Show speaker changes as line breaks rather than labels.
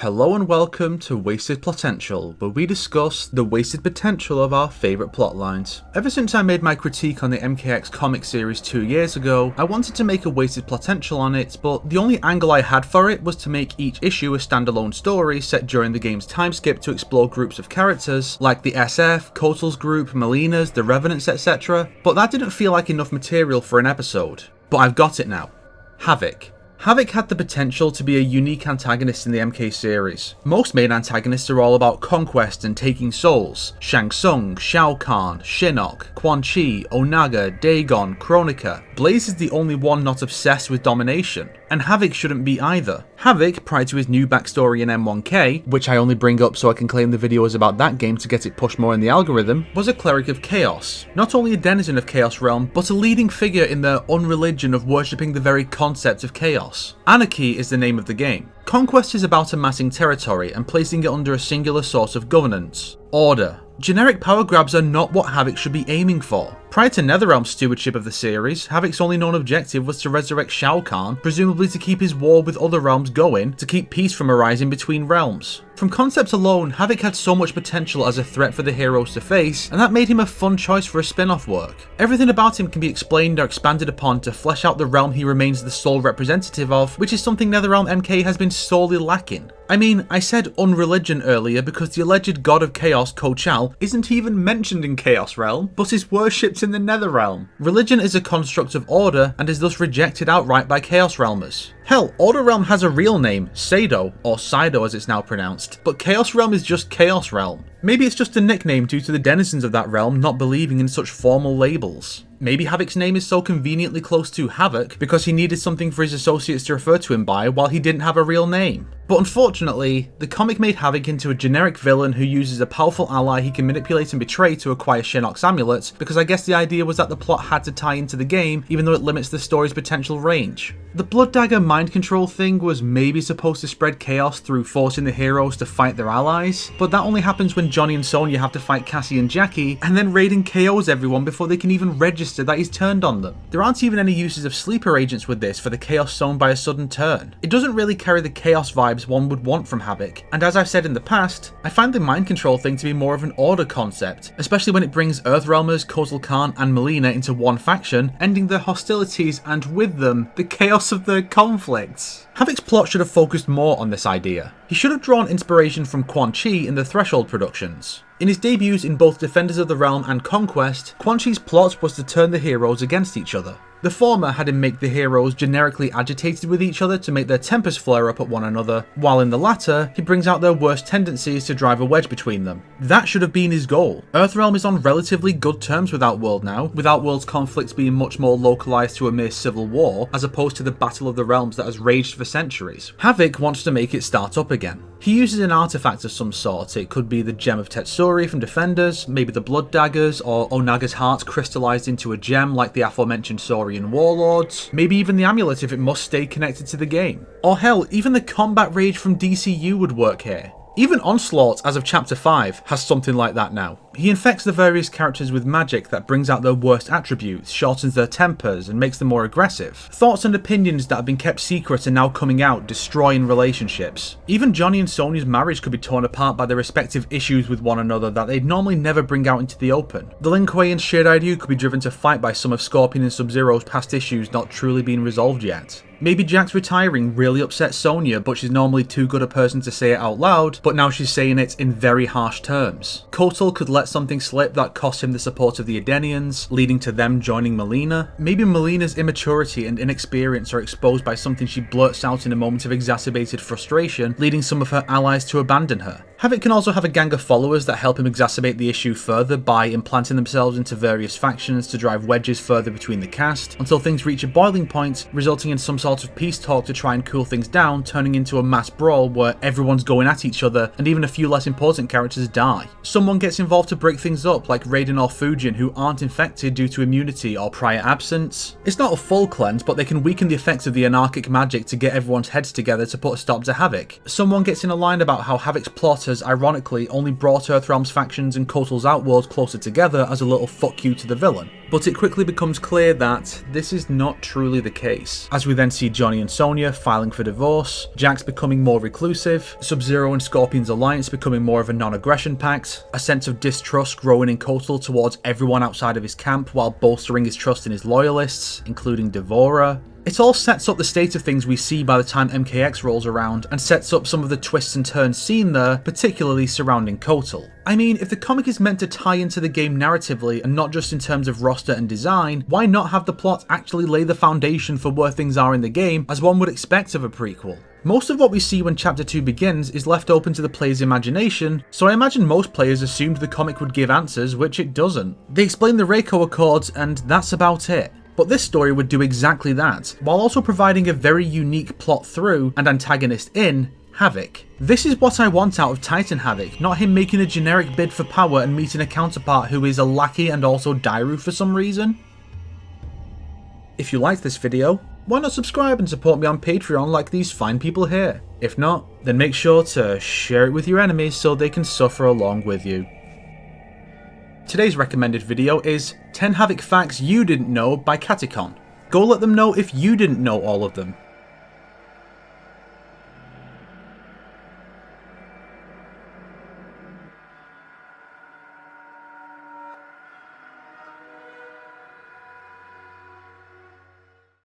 Hello and welcome to Wasted Plotential, where we discuss the wasted potential of our favourite plotlines. Ever since I made my critique on the MKX comic series 2 years ago, I wanted to make a wasted potential on it, but the only angle I had for it was to make each issue a standalone story set during the game's time skip to explore groups of characters, like the SF, Kotal's group, Melina's, the Revenants, etc. But that didn't feel like enough material for an episode. But I've got it now. Havik. Havik had the potential to be a unique antagonist in the MK series. Most main antagonists are all about conquest and taking souls. Shang Tsung, Shao Kahn, Shinnok, Quan Chi, Onaga, Dagon, Kronika. Blaze is the only one not obsessed with domination, and Havik shouldn't be either. Havik, prior to his new backstory in M1K, which I only bring up so I can claim the video is about that game to get it pushed more in the algorithm, was a cleric of chaos. Not only a denizen of Chaos Realm, but a leading figure in their unreligion of worshipping the very concept of chaos. Anarchy is the name of the game. Conquest is about amassing territory and placing it under a singular source of governance. Order. Generic power grabs are not what Havik should be aiming for. Prior to Netherrealm's stewardship of the series, Havik's only known objective was to resurrect Shao Kahn, presumably to keep his war with other realms going, to keep peace from arising between realms. From concept alone, Havik had so much potential as a threat for the heroes to face, and that made him a fun choice for a spin-off work. Everything about him can be explained or expanded upon to flesh out the realm he remains the sole representative of, which is something Netherrealm MK has been sorely lacking. I mean, I said unreligion earlier because the alleged god of chaos, Kotal, isn't even mentioned in Chaos Realm, but is worshipped in the Netherrealm. Religion is a construct of order and is thus rejected outright by Chaos Realmers. Hell, Order Realm has a real name, Sado, or Sido as it's now pronounced, but Chaos Realm is just Chaos Realm. Maybe it's just a nickname due to the denizens of that realm not believing in such formal labels. Maybe Havik's name is so conveniently close to Havik because he needed something for his associates to refer to him by while he didn't have a real name. But unfortunately, the comic made Havik into a generic villain who uses a powerful ally he can manipulate and betray to acquire Shinnok's amulet, because I guess the idea was that the plot had to tie into the game even though it limits the story's potential range. The Blood Dagger mind control thing was maybe supposed to spread chaos through forcing the heroes to fight their allies, but that only happens when Johnny and Sonya have to fight Cassie and Jackie, and then Raiden KOs everyone before they can even register that he's turned on them. There aren't even any uses of sleeper agents with this for the chaos sown by a sudden turn. It doesn't really carry the chaos vibes one would want from Havik, and as I've said in the past, I find the mind control thing to be more of an order concept, especially when it brings Earthrealmers, Kotal Kahn and Melina into one faction, ending their hostilities and with them, the chaos of their conflicts. Havik's plot should have focused more on this idea. He should have drawn inspiration from Quan Chi in the Threshold productions. In his debuts in both Defenders of the Realm and Conquest, Quan Chi's plot was to turn the heroes against each other. The former had him make the heroes generically agitated with each other to make their tempers flare up at one another, while in the latter, he brings out their worst tendencies to drive a wedge between them. That should have been his goal. Earthrealm is on relatively good terms with Outworld now, with Outworld's conflicts being much more localized to a mere civil war, as opposed to the Battle of the Realms that has raged for centuries. Havik wants to make it start up again. He uses an artifact of some sort. It could be the Gem of Tetsuri from Defenders, maybe the Blood Daggers, or Onaga's heart crystallized into a gem like the aforementioned Saurian Warlords, maybe even the amulet if it must stay connected to the game. Or hell, even the combat rage from DCU would work here. Even Onslaught, as of Chapter 5, has something like that now. He infects the various characters with magic that brings out their worst attributes, shortens their tempers, and makes them more aggressive. Thoughts and opinions that have been kept secret are now coming out, destroying relationships. Even Johnny and Sonya's marriage could be torn apart by their respective issues with one another that they'd normally never bring out into the open. The Lin Kuei and Shirei Ryu could be driven to fight by some of Scorpion and Sub-Zero's past issues not truly being resolved yet. Maybe Jack's retiring really upset Sonya, but she's normally too good a person to say it out loud, but now she's saying it in very harsh terms. Kotal could let something slip that cost him the support of the Edenians, leading to them joining Melina. Maybe Melina's immaturity and inexperience are exposed by something she blurts out in a moment of exacerbated frustration, leading some of her allies to abandon her. Havik can also have a gang of followers that help him exacerbate the issue further by implanting themselves into various factions to drive wedges further between the cast, until things reach a boiling point, resulting in some sort of peace talk to try and cool things down, turning into a mass brawl where everyone's going at each other and even a few less important characters die. Someone gets involved to break things up, like Raiden or Fujin, who aren't infected due to immunity or prior absence. It's not a full cleanse, but they can weaken the effects of the anarchic magic to get everyone's heads together to put a stop to Havik. Someone gets in a line about how Havik's plot characters ironically only brought Earthrealm's factions and Kotal's Outworld closer together as a little fuck you to the villain. But it quickly becomes clear that this is not truly the case, as we then see Johnny and Sonya filing for divorce, Jax becoming more reclusive, Sub-Zero and Scorpion's alliance becoming more of a non-aggression pact, a sense of distrust growing in Kotal towards everyone outside of his camp while bolstering his trust in his loyalists, including Devora. It all sets up the state of things we see by the time MKX rolls around, and sets up some of the twists and turns seen there, particularly surrounding Kotal. I mean, if the comic is meant to tie into the game narratively and not just in terms of roster and design, why not have the plot actually lay the foundation for where things are in the game, as one would expect of a prequel? Most of what we see when Chapter 2 begins is left open to the player's imagination, so I imagine most players assumed the comic would give answers, which it doesn't. They explain the Reiko Accords, and that's about it. But this story would do exactly that, while also providing a very unique plot through and antagonist in Havik. This is what I want out of Titan Havik, not him making a generic bid for power and meeting a counterpart who is a lackey and also Dairu for some reason. If you liked this video, why not subscribe and support me on Patreon like these fine people here? If not, then make sure to share it with your enemies so they can suffer along with you. Today's recommended video is 10 Havik Facts You Didn't Know by Katikon. Go let them know if you didn't know all of them.